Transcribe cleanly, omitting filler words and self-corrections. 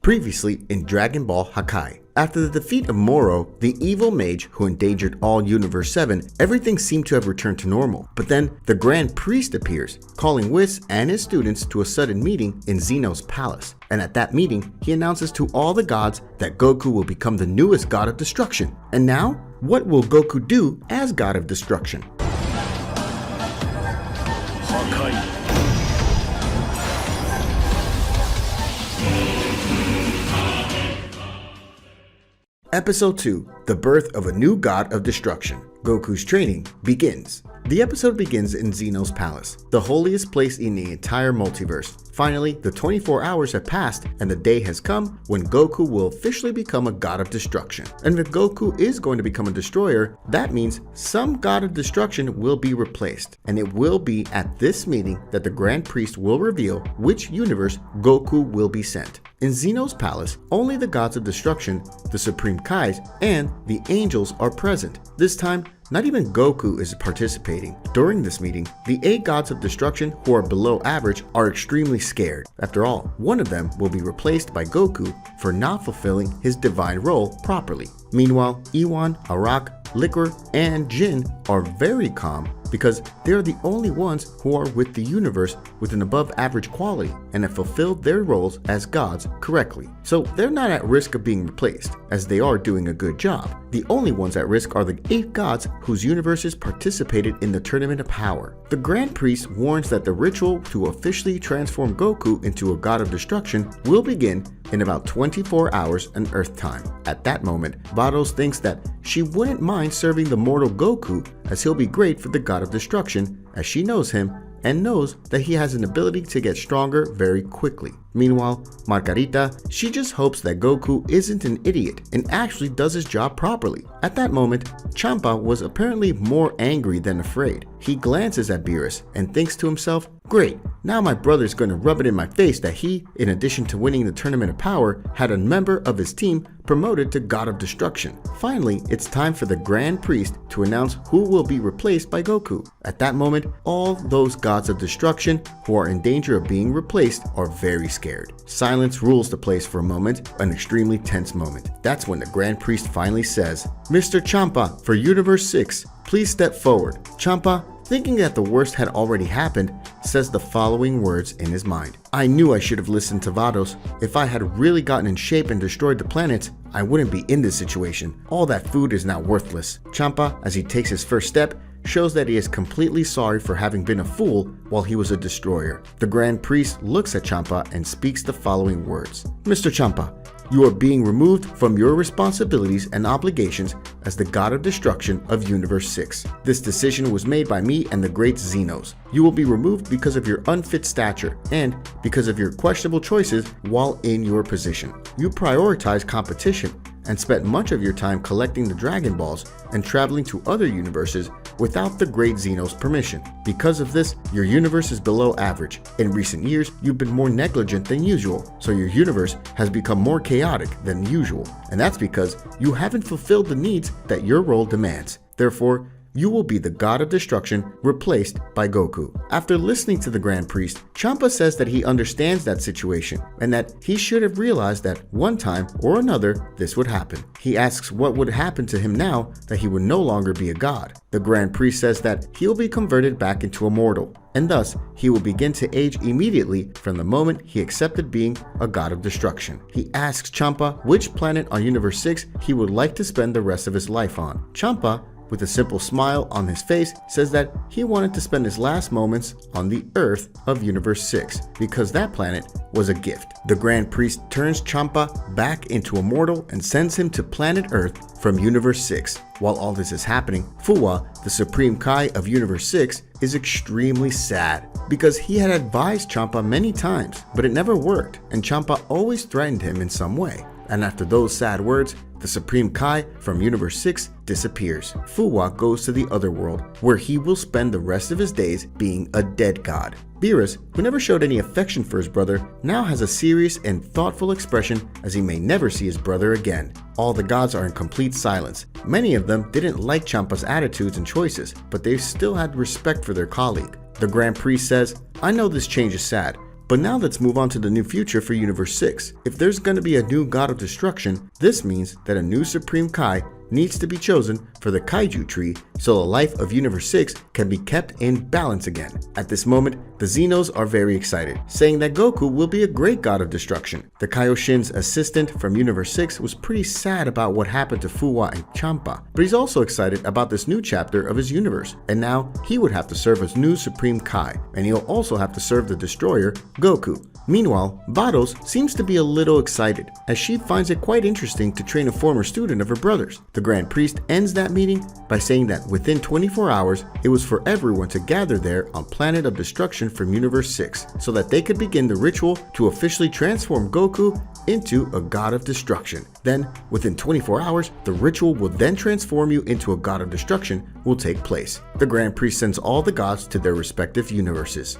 Previously in Dragon Ball Hakai. After the defeat of Moro, the evil mage who endangered all Universe 7, everything seemed to have returned to normal. But then the Grand Priest appears, calling Whis and his students to a sudden meeting in Zeno's palace. And at that meeting, he announces to all the gods that Goku will become the newest god of destruction. And now, what will Goku do as god of destruction? Hakai. Episode 2, The Birth of a New God of Destruction. Goku's training begins. The episode begins in Zeno's palace, the holiest place in the entire multiverse. Finally, the 24 hours have passed and the day has come when Goku will officially become a god of destruction. And if Goku is going to become a destroyer, that means some god of destruction will be replaced. And it will be at this meeting that the Grand Priest will reveal which universe Goku will be sent. In Zeno's palace, only the gods of destruction, the Supreme Kais, and the angels are present. This time, not even Goku is participating. During this meeting, the 8 gods of destruction who are below average are extremely scared. After all, one of them will be replaced by Goku for not fulfilling his divine role properly. Meanwhile, Iwan, Arak, Liquor, and Jin are very calm because they're the only ones who are with the universe with an above average quality and have fulfilled their roles as gods correctly. So they're not at risk of being replaced, as they are doing a good job. The only ones at risk are the 8 gods whose universes participated in the Tournament of Power. The Grand Priest warns that the ritual to officially transform Goku into a god of destruction will begin in about 24 hours on Earth time. At that moment, Vados thinks that she wouldn't mind serving the mortal Goku, as he'll be great for the god of destruction, as she knows him and knows that he has an ability to get stronger very quickly. Meanwhile, Margarita, she just hopes that Goku isn't an idiot and actually does his job properly. At that moment, Champa was apparently more angry than afraid. He glances at Beerus and thinks to himself, great, now my brother's gonna rub it in my face that he, in addition to winning the Tournament of Power, had a member of his team promoted to God of Destruction. Finally, it's time for the Grand Priest to announce who will be replaced by Goku. At that moment, all those gods of destruction who are in danger of being replaced are very scared. Silence rules the place for a moment, an extremely tense moment. That's when the Grand Priest finally says, Mr. Champa, for Universe 6, please step forward. Champa, thinking that the worst had already happened, says the following words in his mind. I knew I should have listened to Vados. If I had really gotten in shape and destroyed the planets, I wouldn't be in this situation. All that food is now worthless. Champa, as he takes his first step, shows that he is completely sorry for having been a fool while he was a destroyer. The Grand Priest looks at Champa and speaks the following words. Mr. Champa, you are being removed from your responsibilities and obligations as the god of destruction of Universe 6. This decision was made by me and the great Xenos. You will be removed because of your unfit stature and because of your questionable choices while in your position. You prioritize competition and spent much of your time collecting the Dragon Balls and traveling to other universes without the great Xeno's permission. Because of this, your universe is below average. In recent years, you've been more negligent than usual, so your universe has become more chaotic than usual. And that's because you haven't fulfilled the needs that your role demands. Therefore, you will be the god of destruction replaced by Goku. After listening to the Grand Priest, Champa says that he understands that situation and that he should have realized that one time or another this would happen. He asks what would happen to him now that he would no longer be a god. The Grand Priest says that he will be converted back into a mortal, and thus he will begin to age immediately from the moment he accepted being a god of destruction. He asks Champa which planet on Universe 6 he would like to spend the rest of his life on. Champa, with a simple smile on his face, says that he wanted to spend his last moments on the Earth of Universe 6 because that planet was a gift. The Grand Priest turns Champa back into a mortal and sends him to planet Earth from Universe 6. While all this is happening, Fuwa, the Supreme Kai of Universe 6, is extremely sad because he had advised Champa many times, but it never worked, and Champa always threatened him in some way. And after those sad words, the Supreme Kai from Universe 6 disappears. Fuwa goes to the other world, where he will spend the rest of his days being a dead god. Beerus, who never showed any affection for his brother, now has a serious and thoughtful expression as he may never see his brother again. All the gods are in complete silence. Many of them didn't like Champa's attitudes and choices, but they still had respect for their colleague. The Grand Priest says, I know this change is sad, But now let's move on to the new future for Universe 6. If there's going to be a new God of Destruction, this means that a new Supreme Kai needs to be chosen for the Kaiju tree so the life of Universe 6 can be kept in balance again. At this moment, the Xenos are very excited, saying that Goku will be a great God of Destruction. The Kaioshin's assistant from Universe 6 was pretty sad about what happened to Fuwa and Champa, but he's also excited about this new chapter of his universe, and now he would have to serve as new Supreme Kai, and he'll also have to serve the Destroyer, Goku. Meanwhile, Vados seems to be a little excited, as she finds it quite interesting to train a former student of her brother's. The Grand Priest ends that meeting by saying that within 24 hours, it was for everyone to gather there on Planet of Destruction from Universe 6, so that they could begin the ritual to officially transform Goku into a God of Destruction. Then, within 24 hours, the ritual will then transform you into a God of Destruction will take place. The Grand Priest sends all the gods to their respective universes.